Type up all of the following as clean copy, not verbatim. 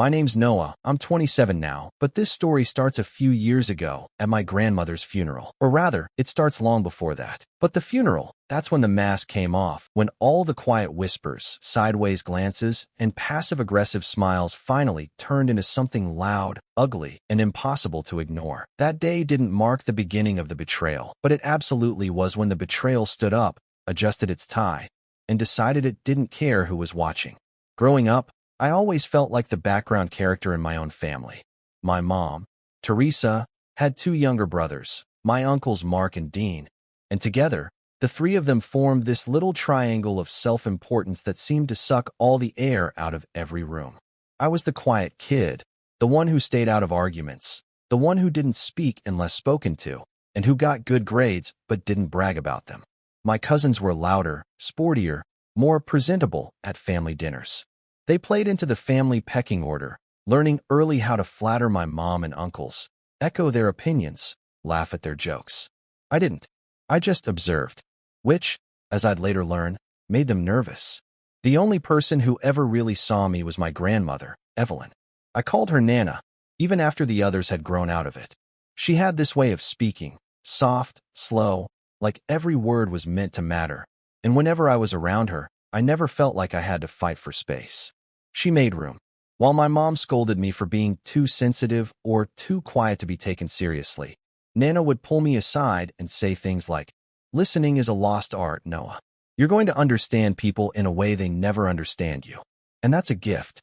My name's Noah. I'm 27 now, but this story starts a few years ago at my grandmother's funeral. Or rather, it starts long before that. But the funeral, that's when the mask came off, when all the quiet whispers, sideways glances, and passive-aggressive smiles finally turned into something loud, ugly, and impossible to ignore. That day didn't mark the beginning of the betrayal, but it absolutely was when the betrayal stood up, adjusted its tie, and decided it didn't care who was watching. Growing up, I always felt like the background character in my own family. My mom, Teresa, had two younger brothers, my uncles Mark and Dean, and together, the three of them formed this little triangle of self-importance that seemed to suck all the air out of every room. I was the quiet kid, the one who stayed out of arguments, the one who didn't speak unless spoken to, and who got good grades but didn't brag about them. My cousins were louder, sportier, more presentable at family dinners. They played into the family pecking order, learning early how to flatter my mom and uncles, echo their opinions, laugh at their jokes. I didn't. I just observed, which, as I'd later learn, made them nervous. The only person who ever really saw me was my grandmother, Evelyn. I called her Nana, even after the others had grown out of it. She had this way of speaking, soft, slow, like every word was meant to matter, and whenever I was around her, I never felt like I had to fight for space. She made room. While my mom scolded me for being too sensitive or too quiet to be taken seriously, Nana would pull me aside and say things like, "Listening is a lost art, Noah. You're going to understand people in a way they never understand you. And that's a gift."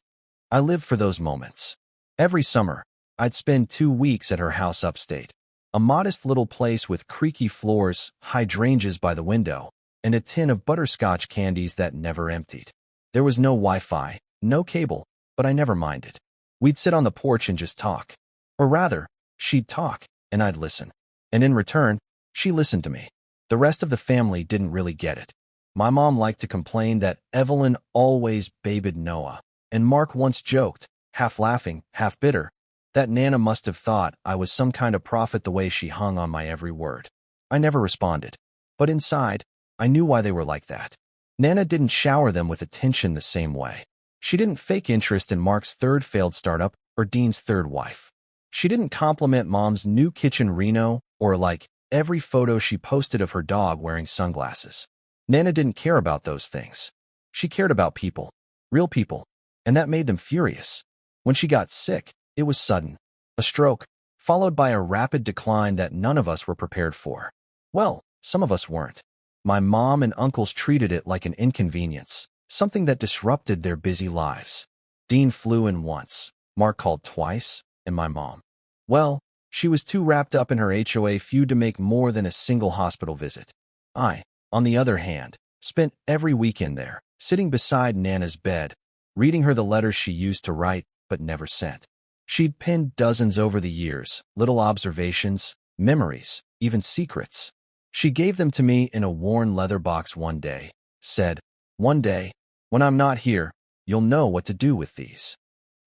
I lived for those moments. Every summer, I'd spend 2 weeks at her house upstate, a modest little place with creaky floors, hydrangeas by the window, and a tin of butterscotch candies that never emptied. There was no Wi-Fi, no cable, but I never minded. We'd sit on the porch and just talk. Or rather, she'd talk, and I'd listen. And in return, she listened to me. The rest of the family didn't really get it. My mom liked to complain that Evelyn always babied Noah, and Mark once joked, half laughing, half bitter, that Nana must have thought I was some kind of prophet the way she hung on my every word. I never responded. But inside, I knew why they were like that. Nana didn't shower them with attention the same way. She didn't fake interest in Mark's third failed startup or Dean's third wife. She didn't compliment Mom's new kitchen Reno or like every photo she posted of her dog wearing sunglasses. Nana didn't care about those things. She cared about people, real people, and that made them furious. When she got sick, it was sudden, a stroke, followed by a rapid decline that none of us were prepared for. Well, some of us weren't. My mom and uncles treated it like an inconvenience, something that disrupted their busy lives. Dean flew in once, Mark called twice, and my mom, well, she was too wrapped up in her HOA feud to make more than a single hospital visit. I, on the other hand, spent every weekend there, sitting beside Nana's bed, reading her the letters she used to write but never sent. She'd penned dozens over the years, little observations, memories, even secrets. She gave them to me in a worn leather box one day, said, "One day, when I'm not here, you'll know what to do with these."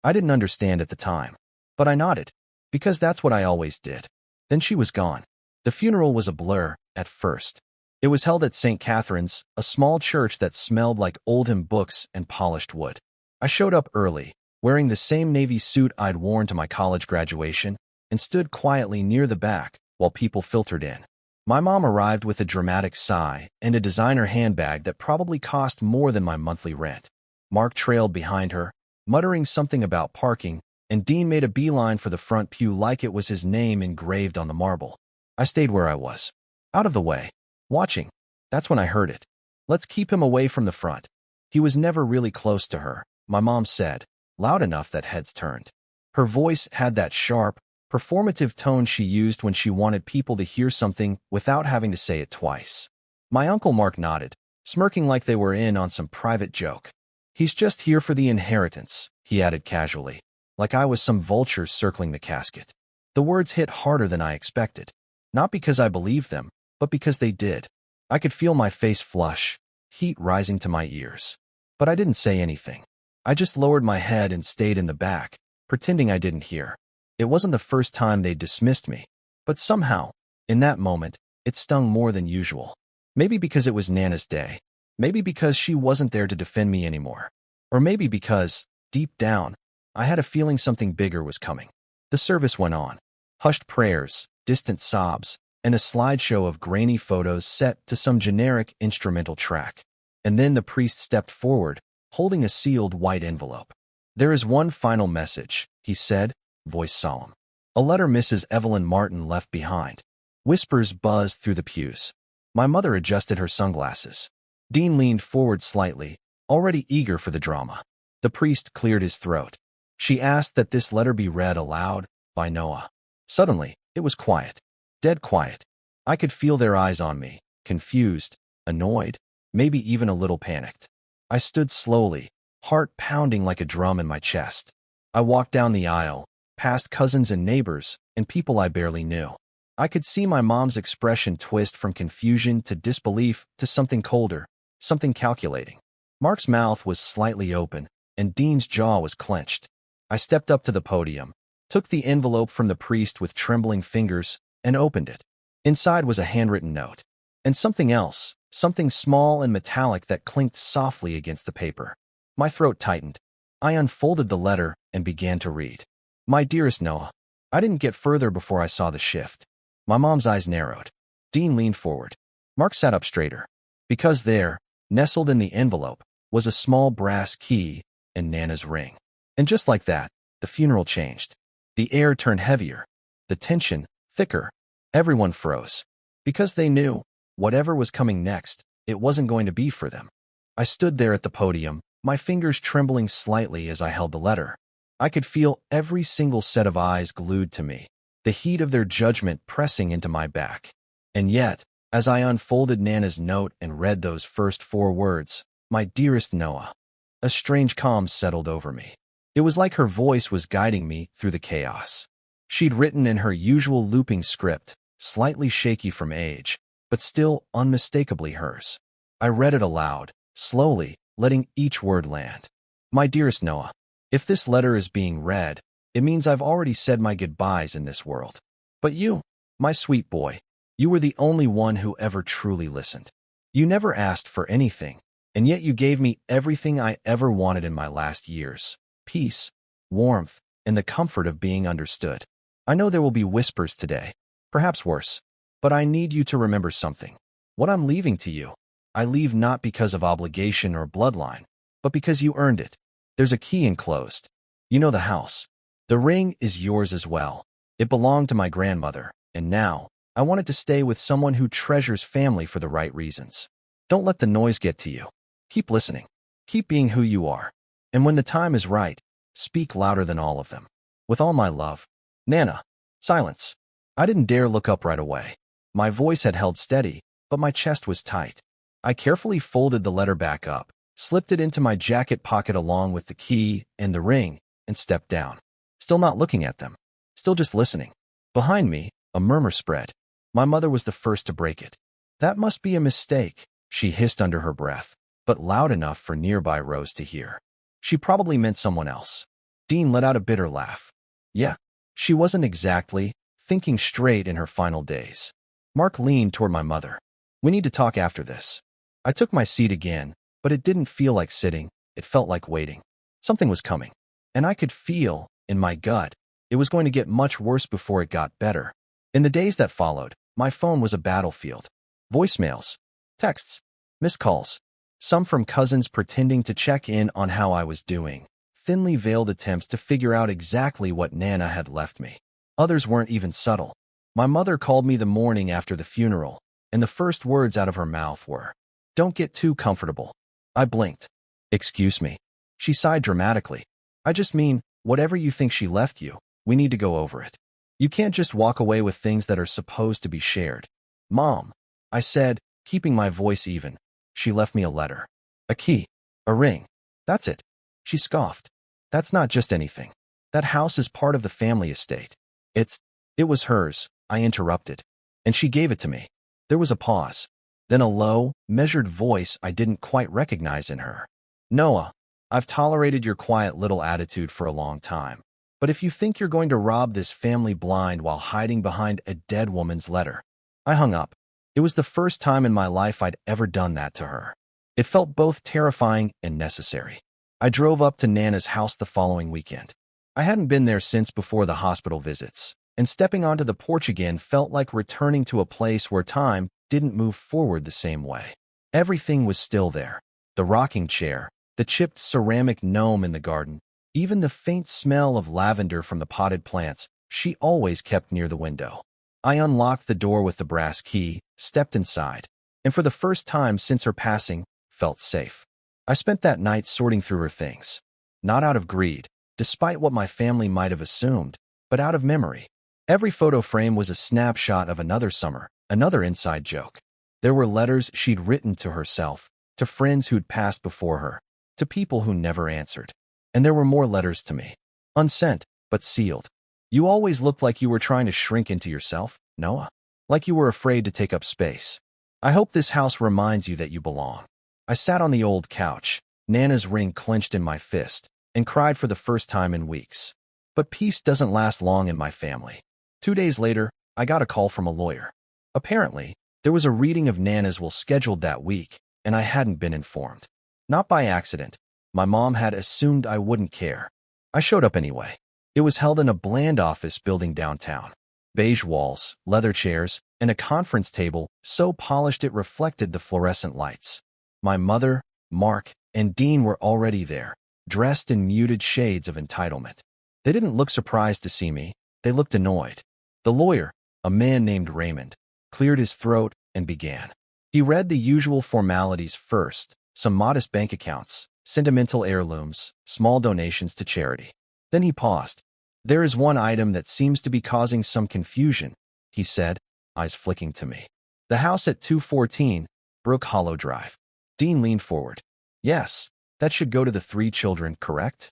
I didn't understand at the time, but I nodded, because that's what I always did. Then she was gone. The funeral was a blur, at first. It was held at St. Catherine's, a small church that smelled like old hymn books and polished wood. I showed up early, wearing the same navy suit I'd worn to my college graduation, and stood quietly near the back while people filtered in. My mom arrived with a dramatic sigh and a designer handbag that probably cost more than my monthly rent. Mark trailed behind her, muttering something about parking, and Dean made a beeline for the front pew like it was his name engraved on the marble. I stayed where I was, out of the way, watching. That's when I heard it. "Let's keep him away from the front." He was never really close to her, my mom said, loud enough that heads turned. Her voice had that sharp, performative tone she used when she wanted people to hear something without having to say it twice. My Uncle Mark nodded, smirking like they were in on some private joke. "He's just here for the inheritance," he added casually, like I was some vulture circling the casket. The words hit harder than I expected, not because I believed them, but because they did. I could feel my face flush, heat rising to my ears. But I didn't say anything. I just lowered my head and stayed in the back, pretending I didn't hear. It wasn't the first time they'd dismissed me, but somehow, in that moment, it stung more than usual. Maybe because it was Nana's day. Maybe because she wasn't there to defend me anymore. Or maybe because, deep down, I had a feeling something bigger was coming. The service went on. Hushed prayers, distant sobs, and a slideshow of grainy photos set to some generic instrumental track. And then the priest stepped forward, holding a sealed white envelope. "There is one final message," he said, voice solemn. "A letter Mrs. Evelyn Martin left behind." Whispers buzzed through the pews. My mother adjusted her sunglasses. Dean leaned forward slightly, already eager for the drama. The priest cleared his throat. "She asked that this letter be read aloud by Noah." Suddenly, it was quiet. Dead quiet. I could feel their eyes on me, confused, annoyed, maybe even a little panicked. I stood slowly, heart pounding like a drum in my chest. I walked down the aisle, past cousins and neighbors, and people I barely knew. I could see my mom's expression twist from confusion to disbelief to something colder, something calculating. Mark's mouth was slightly open, and Dean's jaw was clenched. I stepped up to the podium, took the envelope from the priest with trembling fingers, and opened it. Inside was a handwritten note, and something else, something small and metallic that clinked softly against the paper. My throat tightened. I unfolded the letter and began to read. "My dearest Noah." I didn't get further before I saw the shift. My mom's eyes narrowed. Dean leaned forward. Mark sat up straighter. Because there, nestled in the envelope, was a small brass key and Nana's ring. And just like that, the funeral changed. The air turned heavier, the tension thicker. Everyone froze. Because they knew, whatever was coming next, it wasn't going to be for them. I stood there at the podium, my fingers trembling slightly as I held the letter. I could feel every single set of eyes glued to me, the heat of their judgment pressing into my back. And yet, as I unfolded Nana's note and read those first 4 words, "My dearest Noah," a strange calm settled over me. It was like her voice was guiding me through the chaos. She'd written in her usual looping script, slightly shaky from age, but still unmistakably hers. I read it aloud, slowly, letting each word land. "My dearest Noah, if this letter is being read, it means I've already said my goodbyes in this world. But you, my sweet boy, you were the only one who ever truly listened. You never asked for anything, and yet you gave me everything I ever wanted in my last years: peace, warmth, and the comfort of being understood. I know there will be whispers today, perhaps worse, but I need you to remember something. What I'm leaving to you, I leave not because of obligation or bloodline, but because you earned it. There's a key enclosed. You know the house. The ring is yours as well. It belonged to my grandmother, and now, I want it to stay with someone who treasures family for the right reasons. Don't let the noise get to you. Keep listening. Keep being who you are. And when the time is right, speak louder than all of them. With all my love, Nana." Silence. I didn't dare look up right away. My voice had held steady, but my chest was tight. I carefully folded the letter back up, slipped it into my jacket pocket along with the key and the ring, and stepped down. Still not looking at them. Still just listening. Behind me, a murmur spread. My mother was the first to break it. "That must be a mistake," she hissed under her breath, but loud enough for nearby Rose to hear. "She probably meant someone else." Dean let out a bitter laugh. "Yeah, she wasn't exactly thinking straight in her final days." Mark leaned toward my mother. "We need to talk after this." I took my seat again, but it didn't feel like sitting, it felt like waiting. Something was coming, and I could feel, in my gut, it was going to get much worse before it got better. In the days that followed, my phone was a battlefield. Voicemails, texts, missed calls, some from cousins pretending to check in on how I was doing, thinly veiled attempts to figure out exactly what Nana had left me. Others weren't even subtle. My mother called me the morning after the funeral, and the first words out of her mouth were, "Don't get too comfortable." I blinked. "Excuse me." She sighed dramatically. "I just mean, whatever you think she left you, we need to go over it. You can't just walk away with things that are supposed to be shared." "Mom," I said, keeping my voice even. "She left me a letter. A key. A ring. That's it." She scoffed. "That's not just anything. That house is part of the family estate. It was hers," I interrupted. "And she gave it to me." There was a pause. Then a low, measured voice I didn't quite recognize in her. "Noah, I've tolerated your quiet little attitude for a long time. But if you think you're going to rob this family blind while hiding behind a dead woman's letter..." I hung up. It was the first time in my life I'd ever done that to her. It felt both terrifying and necessary. I drove up to Nana's house the following weekend. I hadn't been there since before the hospital visits, and stepping onto the porch again felt like returning to a place where time didn't move forward the same way. Everything was still there. The rocking chair, the chipped ceramic gnome in the garden, even the faint smell of lavender from the potted plants she always kept near the window. I unlocked the door with the brass key, stepped inside, and for the first time since her passing, felt safe. I spent that night sorting through her things, not out of greed, despite what my family might have assumed, but out of memory. Every photo frame was a snapshot of another summer, another inside joke. There were letters she'd written to herself, to friends who'd passed before her, to people who never answered. And there were more letters to me, unsent, but sealed. You always looked like you were trying to shrink into yourself, Noah. Like you were afraid to take up space. I hope this house reminds you that you belong. I sat on the old couch, Nana's ring clenched in my fist, and cried for the first time in weeks. But peace doesn't last long in my family. 2 days later, I got a call from a lawyer. Apparently, there was a reading of Nana's will scheduled that week, and I hadn't been informed. Not by accident. My mom had assumed I wouldn't care. I showed up anyway. It was held in a bland office building downtown. Beige walls, leather chairs, and a conference table so polished it reflected the fluorescent lights. My mother, Mark, and Dean were already there, dressed in muted shades of entitlement. They didn't look surprised to see me. They looked annoyed. The lawyer, a man named Raymond, cleared his throat and began. He read the usual formalities first, some modest bank accounts, sentimental heirlooms, small donations to charity. Then he paused. There is one item that seems to be causing some confusion, he said, eyes flicking to me. The house at 214, Brook Hollow Drive. Dean leaned forward. Yes, that should go to the 3 children, correct?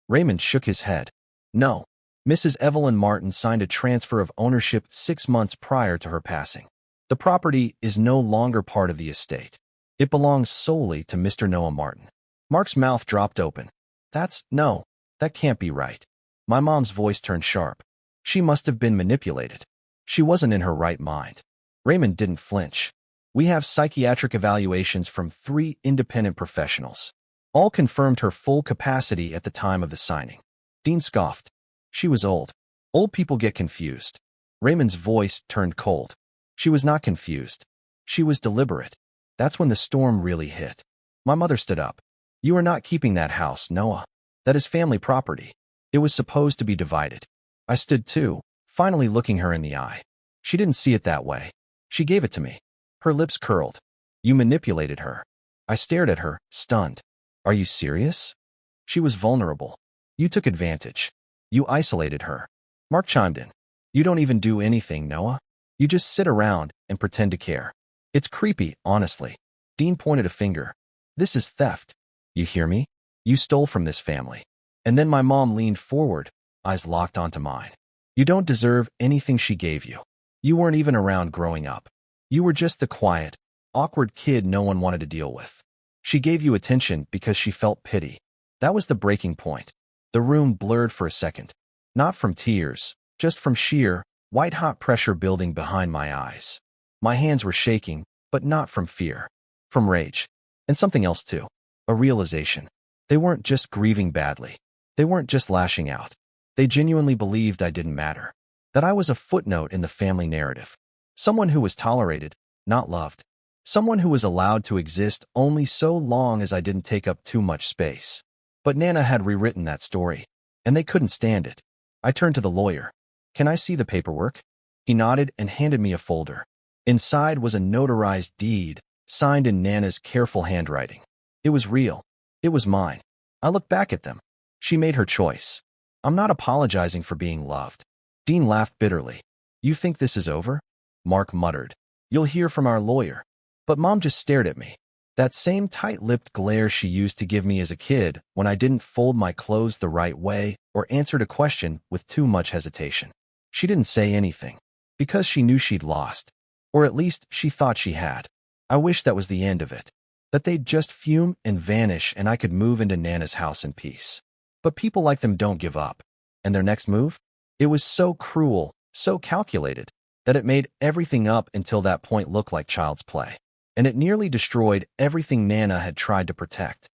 Raymond shook his head. No. Mrs. Evelyn Martin signed a transfer of ownership 6 months prior to her passing. The property is no longer part of the estate. It belongs solely to Mr. Noah Martin. Mark's mouth dropped open. No, that can't be right. My mom's voice turned sharp. She must have been manipulated. She wasn't in her right mind. Raymond didn't flinch. We have psychiatric evaluations from 3 independent professionals. All confirmed her full capacity at the time of the signing. Dean scoffed. She was old. Old people get confused. Raymond's voice turned cold. She was not confused. She was deliberate. That's when the storm really hit. My mother stood up. You are not keeping that house, Noah. That is family property. It was supposed to be divided. I stood too, finally looking her in the eye. She didn't see it that way. She gave it to me. Her lips curled. You manipulated her. I stared at her, stunned. Are you serious? She was vulnerable. You took advantage. You isolated her. Mark chimed in. You don't even do anything, Noah. You just sit around and pretend to care. It's creepy, honestly. Dean pointed a finger. This is theft. You hear me? You stole from this family. And then my mom leaned forward, eyes locked onto mine. You don't deserve anything she gave you. You weren't even around growing up. You were just the quiet, awkward kid no one wanted to deal with. She gave you attention because she felt pity. That was the breaking point. The room blurred for a second. Not from tears, just from sheer, white-hot pressure building behind my eyes. My hands were shaking, but not from fear. From rage. And something else too. A realization. They weren't just grieving badly. They weren't just lashing out. They genuinely believed I didn't matter. That I was a footnote in the family narrative. Someone who was tolerated, not loved. Someone who was allowed to exist only so long as I didn't take up too much space. But Nana had rewritten that story, and they couldn't stand it. I turned to the lawyer. Can I see the paperwork? He nodded and handed me a folder. Inside was a notarized deed, signed in Nana's careful handwriting. It was real. It was mine. I looked back at them. She made her choice. I'm not apologizing for being loved. Dean laughed bitterly. You think this is over? Mark muttered. You'll hear from our lawyer. But Mom just stared at me. That same tight-lipped glare she used to give me as a kid when I didn't fold my clothes the right way or answered a question with too much hesitation. She didn't say anything, because she knew she'd lost. Or at least she thought she had. I wish that was the end of it. That they'd just fume and vanish and I could move into Nana's house in peace. But people like them don't give up. And their next move? It was so cruel, so calculated, that it made everything up until that point look like child's play. And it nearly destroyed everything Nana had tried to protect.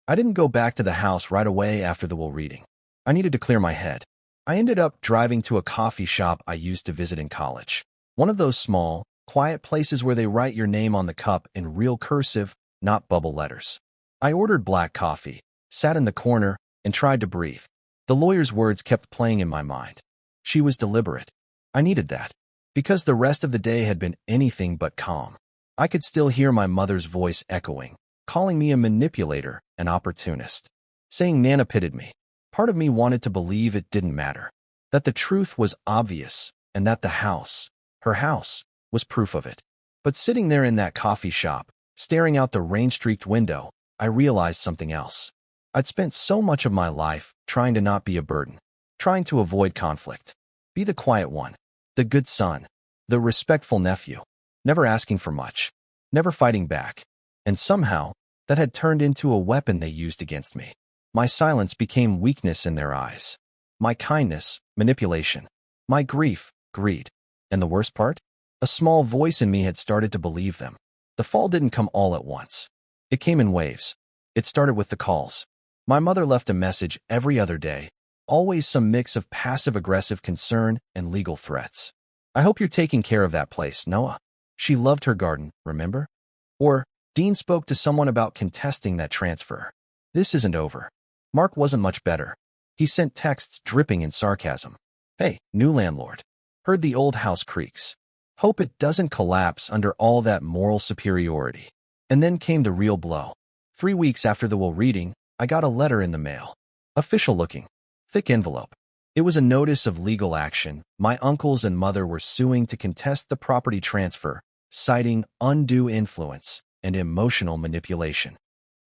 I didn't go back to the house right away after the will reading. I needed to clear my head. I ended up driving to a coffee shop I used to visit in college. One of those small, quiet places where they write your name on the cup in real cursive, not bubble letters. I ordered black coffee, sat in the corner, and tried to breathe. The lawyer's words kept playing in my mind. She was deliberate. I needed that, because the rest of the day had been anything but calm. I could still hear my mother's voice echoing, calling me a manipulator, an opportunist, saying Nana pitted me. Part of me wanted to believe it didn't matter, that the truth was obvious, and that the house, her house, was proof of it. But sitting there in that coffee shop, staring out the rain-streaked window, I realized something else. I'd spent so much of my life trying to not be a burden, trying to avoid conflict, be the quiet one, the good son, the respectful nephew, never asking for much, never fighting back. And somehow, that had turned into a weapon they used against me. My silence became weakness in their eyes. My kindness, manipulation. My grief, greed. And the worst part? A small voice in me had started to believe them. The fall didn't come all at once. It came in waves. It started with the calls. My mother left a message every other day, always some mix of passive-aggressive concern and legal threats. I hope you're taking care of that place, Noah. She loved her garden, remember? Or, Dean spoke to someone about contesting that transfer. This isn't over. Mark wasn't much better. He sent texts dripping in sarcasm. Hey, new landlord. Heard the old house creaks. Hope it doesn't collapse under all that moral superiority. And then came the real blow. 3 weeks after the will reading, I got a letter in the mail. Official looking. Thick envelope. It was a notice of legal action. My uncles and mother were suing to contest the property transfer, citing undue influence and emotional manipulation.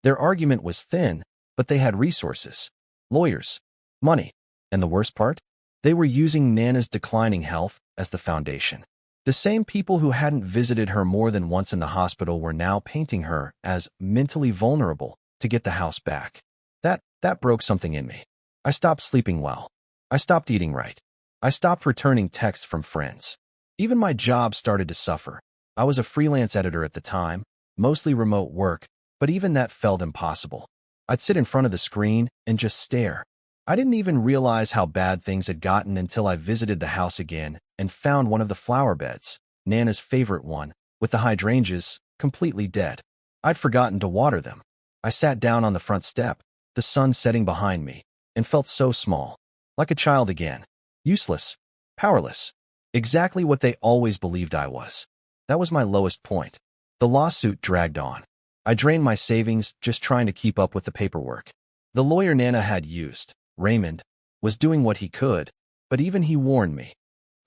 Their argument was thin, but they had resources, lawyers, money, and the worst part? They were using Nana's declining health as the foundation. The same people who hadn't visited her more than once in the hospital were now painting her as mentally vulnerable to get the house back. That broke something in me. I stopped sleeping well. I stopped eating right. I stopped returning texts from friends. Even my job started to suffer. I was a freelance editor at the time, mostly remote work, but even that felt impossible. I'd sit in front of the screen and just stare. I didn't even realize how bad things had gotten until I visited the house again and found one of the flower beds, Nana's favorite one, with the hydrangeas, completely dead. I'd forgotten to water them. I sat down on the front step, the sun setting behind me, and felt so small, like a child again. Useless, powerless, exactly what they always believed I was. That was my lowest point. The lawsuit dragged on. I drained my savings just trying to keep up with the paperwork. The lawyer Nana had used, Raymond, was doing what he could, but even he warned me.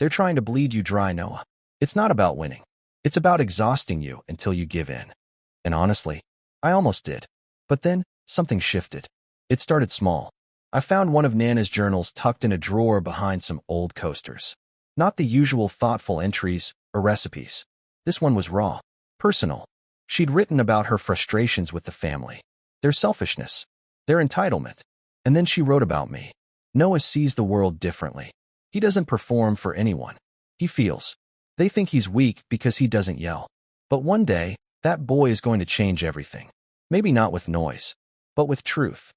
They're trying to bleed you dry, Noah. It's not about winning. It's about exhausting you until you give in. And honestly, I almost did. But then, something shifted. It started small. I found one of Nana's journals tucked in a drawer behind some old coasters. Not the usual thoughtful entries or recipes. This one was raw, personal. She'd written about her frustrations with the family, their selfishness, their entitlement. And then she wrote about me. Noah sees the world differently. He doesn't perform for anyone. He feels. They think he's weak because he doesn't yell. But one day, that boy is going to change everything. Maybe not with noise, but with truth.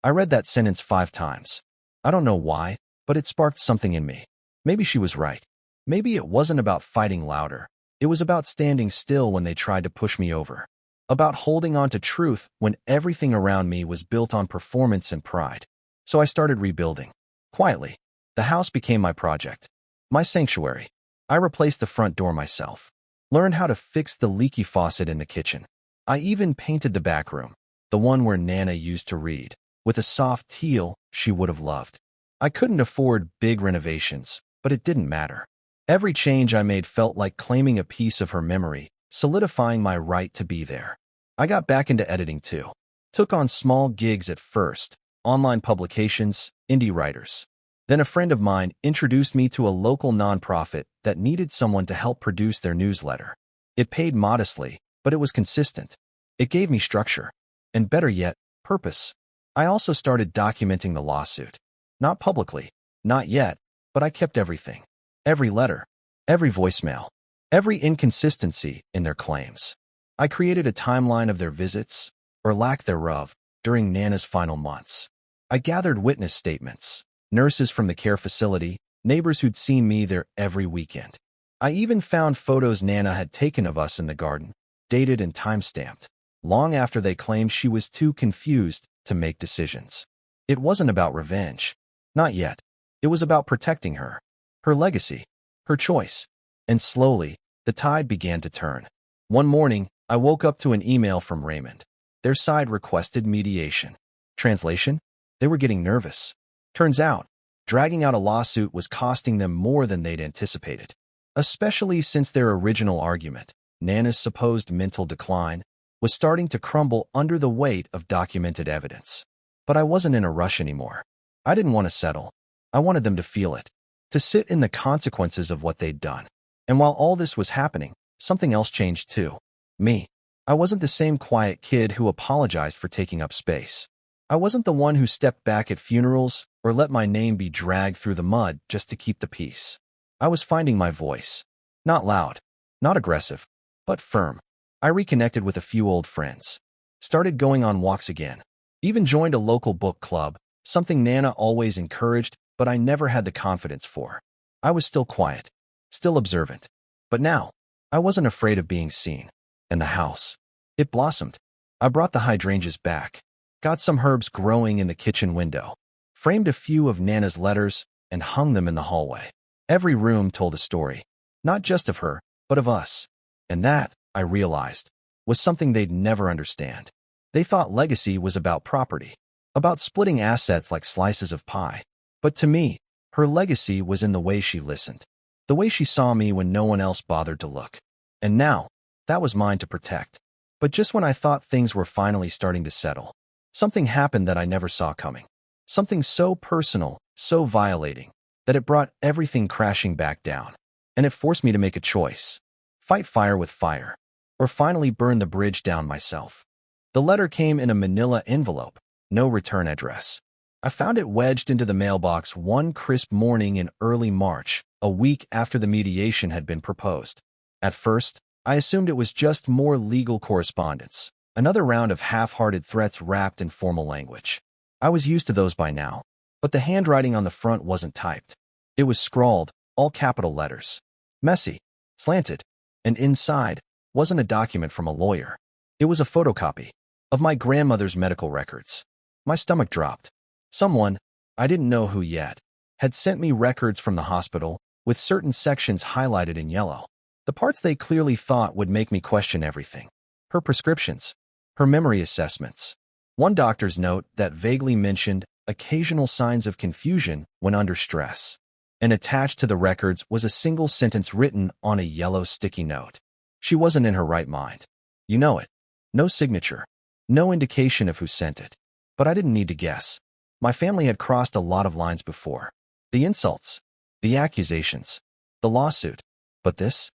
I read that sentence 5 times. I don't know why, but it sparked something in me. Maybe she was right. Maybe it wasn't about fighting louder. It was about standing still when they tried to push me over. About holding on to truth when everything around me was built on performance and pride. So I started rebuilding. Quietly. The house became my project. My sanctuary. I replaced the front door myself. Learned how to fix the leaky faucet in the kitchen. I even painted the back room, the one where Nana used to read, with a soft teal she would have loved. I couldn't afford big renovations, but it didn't matter. Every change I made felt like claiming a piece of her memory, solidifying my right to be there. I got back into editing too. Took on small gigs at first, online publications, indie writers. Then a friend of mine introduced me to a local nonprofit that needed someone to help produce their newsletter. It paid modestly, but it was consistent. It gave me structure. And better yet, purpose. I also started documenting the lawsuit. Not publicly, not yet, but I kept everything. Every letter, every voicemail, every inconsistency in their claims. I created a timeline of their visits, or lack thereof, during Nana's final months. I gathered witness statements, nurses from the care facility, neighbors who'd seen me there every weekend. I even found photos Nana had taken of us in the garden, dated and time-stamped, long after they claimed she was too confused to make decisions. It wasn't about revenge. Not yet. It was about protecting her legacy, her choice. And slowly, the tide began to turn. One morning, I woke up to an email from Raymond. Their side requested mediation. Translation? They were getting nervous. Turns out, dragging out a lawsuit was costing them more than they'd anticipated. Especially since their original argument, Nana's supposed mental decline, was starting to crumble under the weight of documented evidence. But I wasn't in a rush anymore. I didn't want to settle. I wanted them to feel it, to sit in the consequences of what they'd done. And while all this was happening, something else changed too. Me. I wasn't the same quiet kid who apologized for taking up space. I wasn't the one who stepped back at funerals or let my name be dragged through the mud just to keep the peace. I was finding my voice. Not loud, not aggressive, but firm. I reconnected with a few old friends, started going on walks again, even joined a local book club, something Nana always encouraged, but I never had the confidence for. I was still quiet, still observant. But now, I wasn't afraid of being seen. And the house. It blossomed. I brought the hydrangeas back, got some herbs growing in the kitchen window, framed a few of Nana's letters, and hung them in the hallway. Every room told a story, not just of her, but of us. And that, I realized, was something they'd never understand. They thought legacy was about property, about splitting assets like slices of pie. But to me, her legacy was in the way she listened, the way she saw me when no one else bothered to look. And now, that was mine to protect. But just when I thought things were finally starting to settle, something happened that I never saw coming. Something so personal, so violating, that it brought everything crashing back down. And it forced me to make a choice. Fight fire with fire, or finally burn the bridge down myself. The letter came in a manila envelope, no return address. I found it wedged into the mailbox one crisp morning in early March, a week after the mediation had been proposed. At first, I assumed it was just more legal correspondence, another round of half-hearted threats wrapped in formal language. I was used to those by now, but the handwriting on the front wasn't typed. It was scrawled, all capital letters. Messy, slanted, and inside wasn't a document from a lawyer. It was a photocopy of my grandmother's medical records. My stomach dropped. Someone, I didn't know who yet, had sent me records from the hospital with certain sections highlighted in yellow. The parts they clearly thought would make me question everything. Her prescriptions, her memory assessments. One doctor's note that vaguely mentioned occasional signs of confusion when under stress. And attached to the records was a single sentence written on a yellow sticky note. She wasn't in her right mind. You know it. No signature. No indication of who sent it. But I didn't need to guess. My family had crossed a lot of lines before. The insults. The accusations. The lawsuit. But this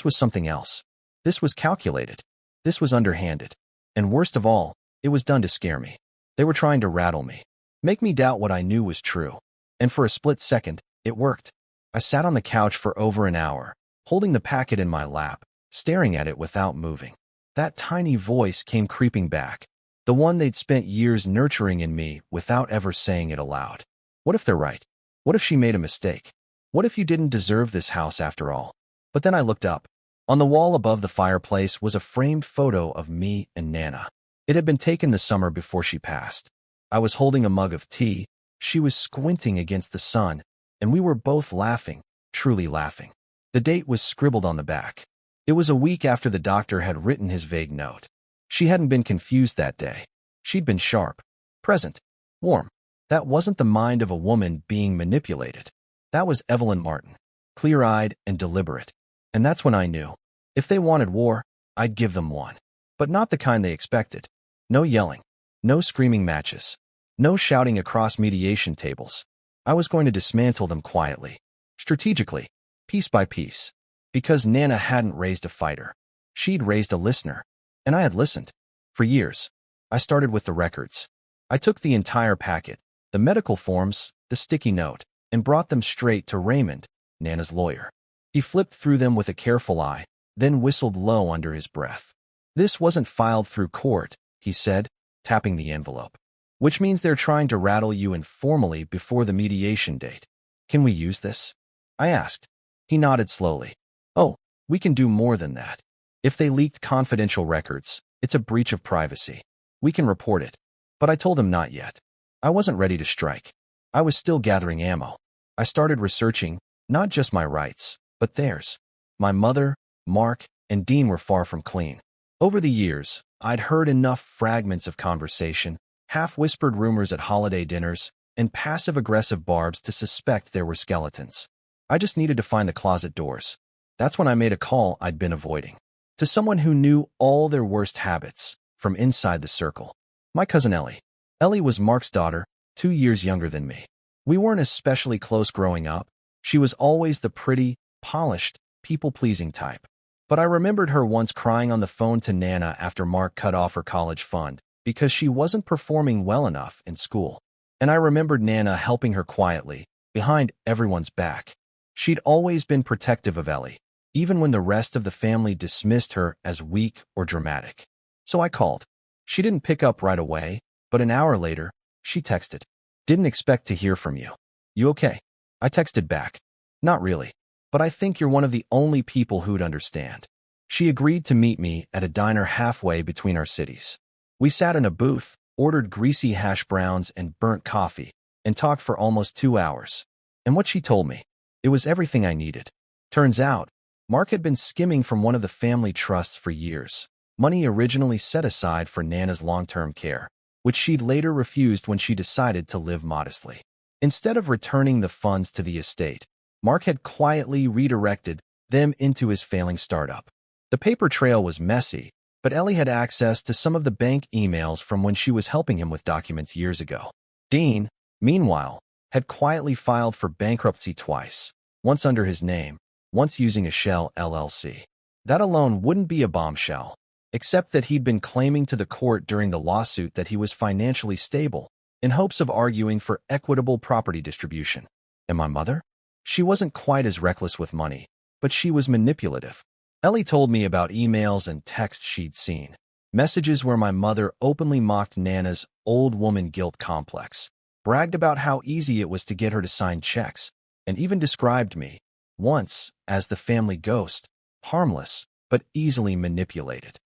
was something else. This was calculated. This was underhanded. And worst of all, it was done to scare me. They were trying to rattle me, make me doubt what I knew was true. And for a split second, it worked. I sat on the couch for over an hour, holding the packet in my lap, staring at it without moving. That tiny voice came creeping back, the one they'd spent years nurturing in me without ever saying it aloud. What if they're right? What if she made a mistake? What if you didn't deserve this house after all? But then I looked up. On the wall above the fireplace was a framed photo of me and Nana. It had been taken the summer before she passed. I was holding a mug of tea, she was squinting against the sun, and we were both laughing, truly laughing. The date was scribbled on the back. It was a week after the doctor had written his vague note. She hadn't been confused that day. She'd been sharp, present, warm. That wasn't the mind of a woman being manipulated. That was Evelyn Martin, clear-eyed and deliberate. And that's when I knew. If they wanted war, I'd give them one. But not the kind they expected. No yelling. No screaming matches. No shouting across mediation tables. I was going to dismantle them quietly, strategically, piece by piece. Because Nana hadn't raised a fighter. She'd raised a listener. And I had listened. For years. I started with the records. I took the entire packet, the medical forms, the sticky note, and brought them straight to Raymond, Nana's lawyer. He flipped through them with a careful eye, then whistled low under his breath. This wasn't filed through court, he said, tapping the envelope. which means they're trying to rattle you informally before the mediation date. Can we use this? I asked. He nodded slowly. Oh, we can do more than that. If they leaked confidential records, it's a breach of privacy. We can report it. But I told him not yet. I wasn't ready to strike. I was still gathering ammo. I started researching, not just my rights, but theirs. My mother, Mark, and Dean were far from clean. Over the years, I'd heard enough fragments of conversation, half-whispered rumors at holiday dinners, and passive-aggressive barbs to suspect there were skeletons. I just needed to find the closet doors. That's when I made a call I'd been avoiding. To someone who knew all their worst habits, from inside the circle. My cousin Ellie. Ellie was Mark's daughter, 2 years younger than me. We weren't especially close growing up. She was always the pretty, polished, people-pleasing type. But I remembered her once crying on the phone to Nana after Mark cut off her college fund because she wasn't performing well enough in school. And I remembered Nana helping her quietly, behind everyone's back. She'd always been protective of Ellie, even when the rest of the family dismissed her as weak or dramatic. So I called. She didn't pick up right away, but an hour later, she texted. Didn't expect to hear from you. You okay? I texted back. Not really, but I think you're one of the only people who'd understand. She agreed to meet me at a diner halfway between our cities. We sat in a booth, ordered greasy hash browns and burnt coffee, and talked for almost 2 hours. And what she told me, it was everything I needed. Turns out, Mark had been skimming from one of the family trusts for years, money originally set aside for Nana's long-term care, which she'd later refused when she decided to live modestly. Instead of returning the funds to the estate, Mark had quietly redirected them into his failing startup. The paper trail was messy, but Ellie had access to some of the bank emails from when she was helping him with documents years ago. Dean, meanwhile, had quietly filed for bankruptcy twice, once under his name, once using a shell LLC. That alone wouldn't be a bombshell, except that he'd been claiming to the court during the lawsuit that he was financially stable, in hopes of arguing for equitable property distribution. And my mother? She wasn't quite as reckless with money, but she was manipulative. Ellie told me about emails and texts she'd seen, messages where my mother openly mocked Nana's old woman guilt complex, bragged about how easy it was to get her to sign checks, and even described me, once, as the family ghost, harmless, but easily manipulated.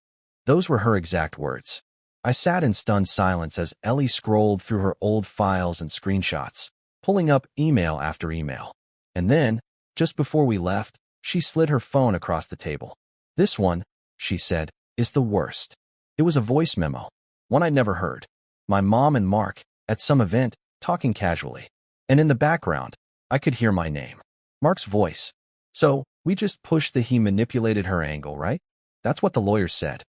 Those were her exact words. I sat in stunned silence as Ellie scrolled through her old files and screenshots, pulling up email after email. And then, just before we left, she slid her phone across the table. This one, she said, is the worst. It was a voice memo, one I'd never heard. My mom and Mark, at some event, talking casually. And in the background, I could hear my name. Mark's voice. So, we just pushed the he manipulated her angle, right? That's what the lawyer said.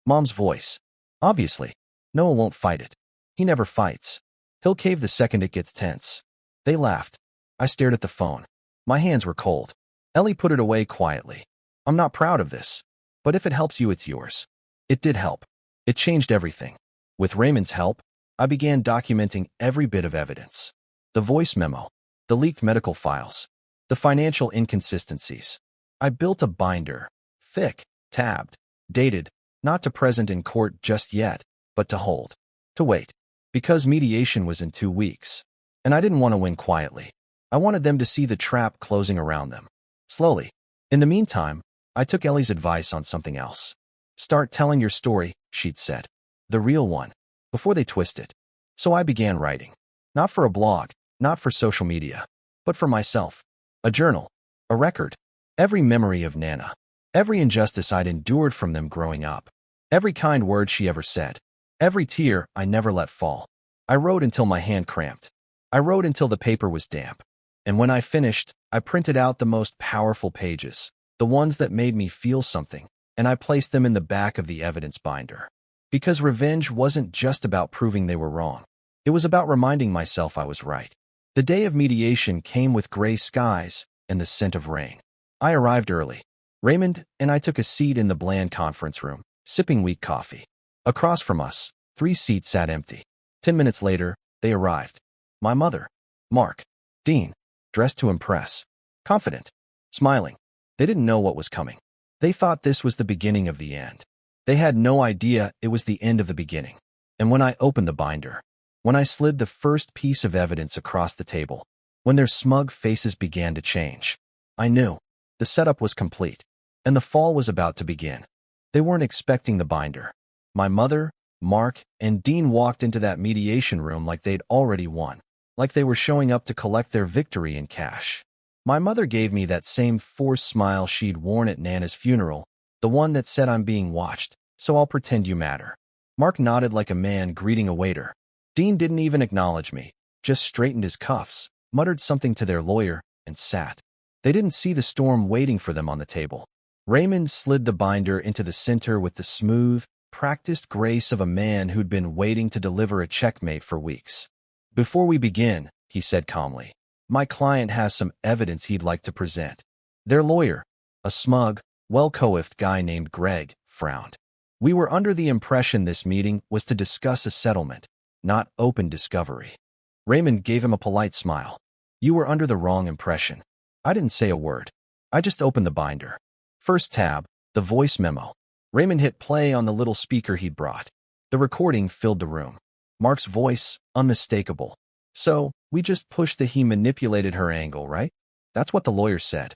Mom's voice. Obviously, Noah won't fight it. He never fights. He'll cave the second it gets tense. They laughed. I stared at the phone. My hands were cold. Ellie put it away quietly. I'm not proud of this, but if it helps you, it's yours. It did help. It changed everything. With Raymond's help, I began documenting every bit of evidence. The voice memo, the leaked medical files, the financial inconsistencies. I built a binder, thick, tabbed, dated, not to present in court just yet, but to hold, to wait, because mediation was in 2 weeks. And I didn't want to win quietly. I wanted them to see the trap closing around them. Slowly. In the meantime, I took Ellie's advice on something else. Start telling your story, she'd said. The real one, before they twist it. So I began writing. Not for a blog, not for social media, but for myself. A journal, a record. Every memory of Nana. Every injustice I'd endured from them growing up. Every kind word she ever said. Every tear I never let fall. I wrote until my hand cramped. I wrote until the paper was damp. And when I finished, I printed out the most powerful pages, the ones that made me feel something, and I placed them in the back of the evidence binder. Because revenge wasn't just about proving they were wrong. It was about reminding myself I was right. The day of mediation came with gray skies and the scent of rain. I arrived early. Raymond and I took a seat in the bland conference room, sipping weak coffee. Across from us, 3 seats sat empty. 10 minutes later, they arrived. My mother, Mark, Dean, dressed to impress, confident, smiling. They didn't know what was coming. They thought this was the beginning of the end. They had no idea it was the end of the beginning. And when I opened the binder, When I slid the first piece of evidence across the table, when their smug faces began to change, I knew the setup was complete, and the fall was about to begin. They weren't expecting the binder. My mother, Mark, and Dean walked into that mediation room like they'd already won, like they were showing up to collect their victory in cash. My mother gave me that same forced smile she'd worn at Nana's funeral, the one that said I'm being watched, so I'll pretend you matter. Mark nodded like a man greeting a waiter. Dean didn't even acknowledge me, just straightened his cuffs, muttered something to their lawyer, and sat. They didn't see the storm waiting for them on the table. Raymond slid the binder into the center with the smooth, practiced grace of a man who'd been waiting to deliver a checkmate for weeks. "Before we begin," he said calmly, "my client has some evidence he'd like to present." Their lawyer, a smug, well-coiffed guy named Greg, frowned. "We were under the impression this meeting was to discuss a settlement, not open discovery." Raymond gave him a polite smile. "You were under the wrong impression. I didn't say a word. I just opened the binder." First tab, the voice memo. Raymond hit play on the little speaker he'd brought. The recording filled the room. Mark's voice, unmistakable. "So, we just pushed the he manipulated her angle, right? That's what the lawyer said."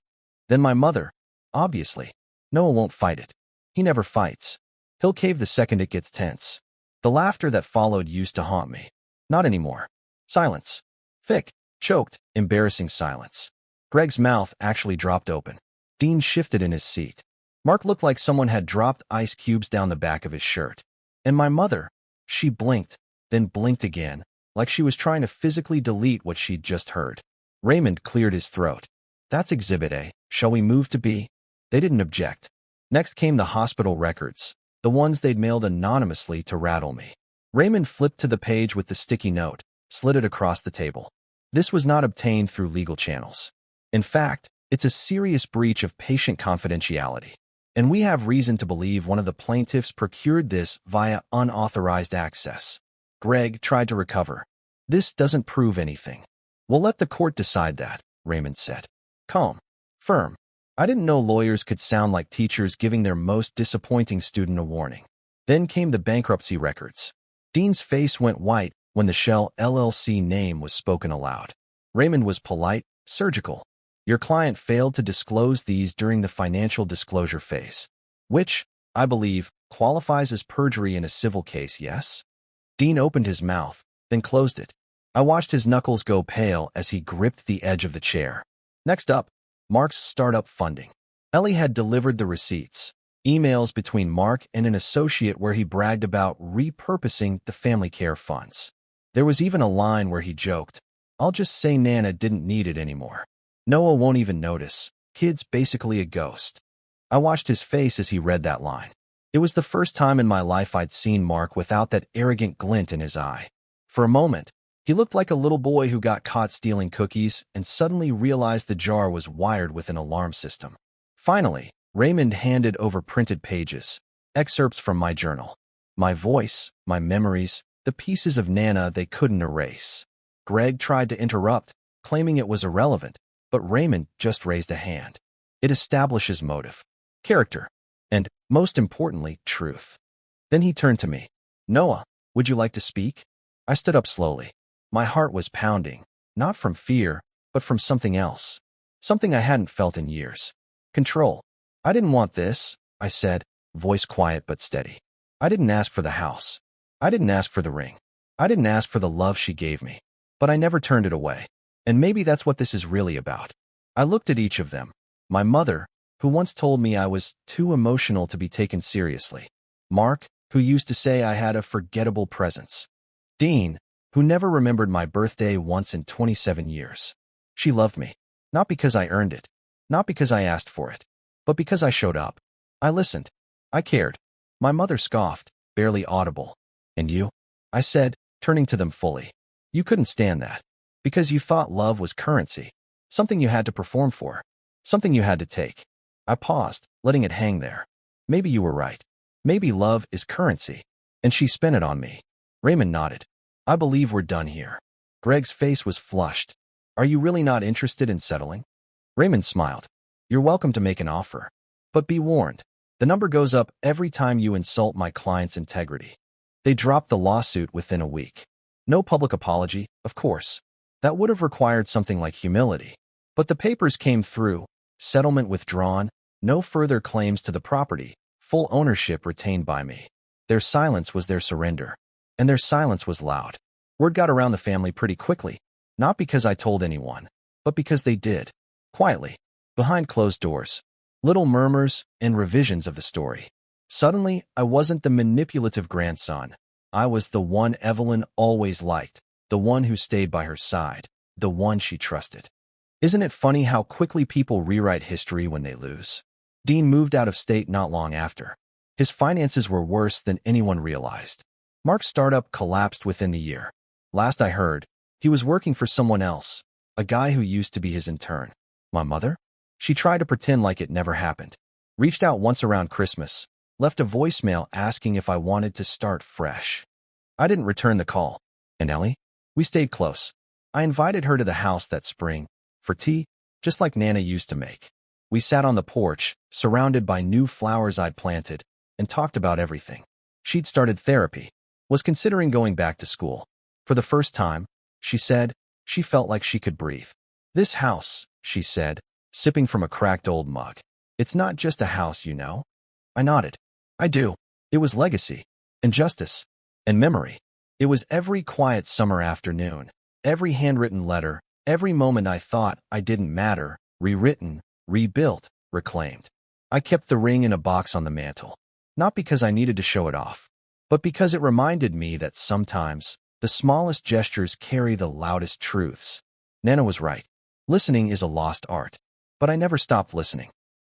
Then my mother. "Obviously. Noah won't fight it. He never fights. He'll cave the second it gets tense." The laughter that followed used to haunt me. Not anymore. Silence. Thick, choked, embarrassing silence. Greg's mouth actually dropped open. Dean shifted in his seat. Mark looked like someone had dropped ice cubes down the back of his shirt. And my mother, she blinked, then blinked again, like she was trying to physically delete what she'd just heard. Raymond cleared his throat. "That's Exhibit A. Shall we move to B?" They didn't object. Next came the hospital records, the ones they'd mailed anonymously to rattle me. Raymond flipped to the page with the sticky note, slid it across the table. This was not obtained through legal channels. In fact, it's a serious breach of patient confidentiality. And we have reason to believe one of the plaintiffs procured this via unauthorized access. Greg tried to recover. "This doesn't prove anything. We'll let the court decide that," Raymond said. Calm. Firm. I didn't know lawyers could sound like teachers giving their most disappointing student a warning. Then came the bankruptcy records. Dean's face went white when the Shell LLC name was spoken aloud. Raymond was polite, surgical. "Your client failed to disclose these during the financial disclosure phase, which, I believe, qualifies as perjury in a civil case, yes?" Dean opened his mouth, then closed it. I watched his knuckles go pale as he gripped the edge of the chair. Next up, Mark's startup funding. Ellie had delivered the receipts, emails between Mark and an associate where he bragged about repurposing the family care funds. There was even a line where he joked, "I'll just say Nana didn't need it anymore. Noah won't even notice. Kid's basically a ghost." I watched his face as he read that line. It was the first time in my life I'd seen Mark without that arrogant glint in his eye. For a moment, he looked like a little boy who got caught stealing cookies and suddenly realized the jar was wired with an alarm system. Finally, Raymond handed over printed pages, excerpts from my journal. My voice, my memories, the pieces of Nana they couldn't erase. Greg tried to interrupt, claiming it was irrelevant, but Raymond just raised a hand. It establishes motive, character, and, most importantly, truth. Then he turned to me. "Noah, would you like to speak?" I stood up slowly. My heart was pounding, not from fear, but from something else. Something I hadn't felt in years. Control. "I didn't want this," I said, voice quiet but steady. "I didn't ask for the house. I didn't ask for the ring. I didn't ask for the love she gave me. But I never turned it away. And maybe that's what this is really about." I looked at each of them. My mother, who once told me I was too emotional to be taken seriously. Mark, who used to say I had a forgettable presence. Dean, who never remembered my birthday once in 27 years. She loved me. Not because I earned it. Not because I asked for it. But because I showed up. I listened. I cared. My mother scoffed, barely audible. "And you?" I said, turning to them fully. "You couldn't stand that. Because you thought love was currency. Something you had to perform for. Something you had to take." I paused, letting it hang there. Maybe you were right. Maybe love is currency. And she spent it on me. Raymond nodded. "I believe we're done here." Greg's face was flushed. "Are you really not interested in settling?" Raymond smiled. "You're welcome to make an offer. But be warned. The number goes up every time you insult my client's integrity." They dropped the lawsuit within a week. No public apology, of course. That would have required something like humility. But the papers came through, settlement withdrawn, no further claims to the property, full ownership retained by me. Their silence was their surrender. And their silence was loud. Word got around the family pretty quickly, not because I told anyone, but because they did. Quietly, behind closed doors. Little murmurs and revisions of the story. Suddenly, I wasn't the manipulative grandson. I was the one Evelyn always liked, the one who stayed by her side, the one she trusted. Isn't it funny how quickly people rewrite history when they lose? Dean moved out of state not long after. His finances were worse than anyone realized. Mark's startup collapsed within the year. Last I heard, he was working for someone else, a guy who used to be his intern. My mother? She tried to pretend like it never happened. Reached out once around Christmas, left a voicemail asking if I wanted to start fresh. I didn't return the call. And Ellie? We stayed close. I invited her to the house that spring, for tea, just like Nana used to make. We sat on the porch, surrounded by new flowers I'd planted, and talked about everything. She'd started therapy, was considering going back to school. For the first time, she said, she felt like she could breathe. This house, she said, sipping from a cracked old mug. It's not just a house, you know. I nodded. I do. It was legacy, and justice, and memory. It was every quiet summer afternoon, every handwritten letter, every moment I thought I didn't matter, rewritten, rebuilt, reclaimed. I kept the ring in a box on the mantel, not because I needed to show it off, but because it reminded me that sometimes the smallest gestures carry the loudest truths. Nana was right. Listening is a lost art. But I never stopped listening.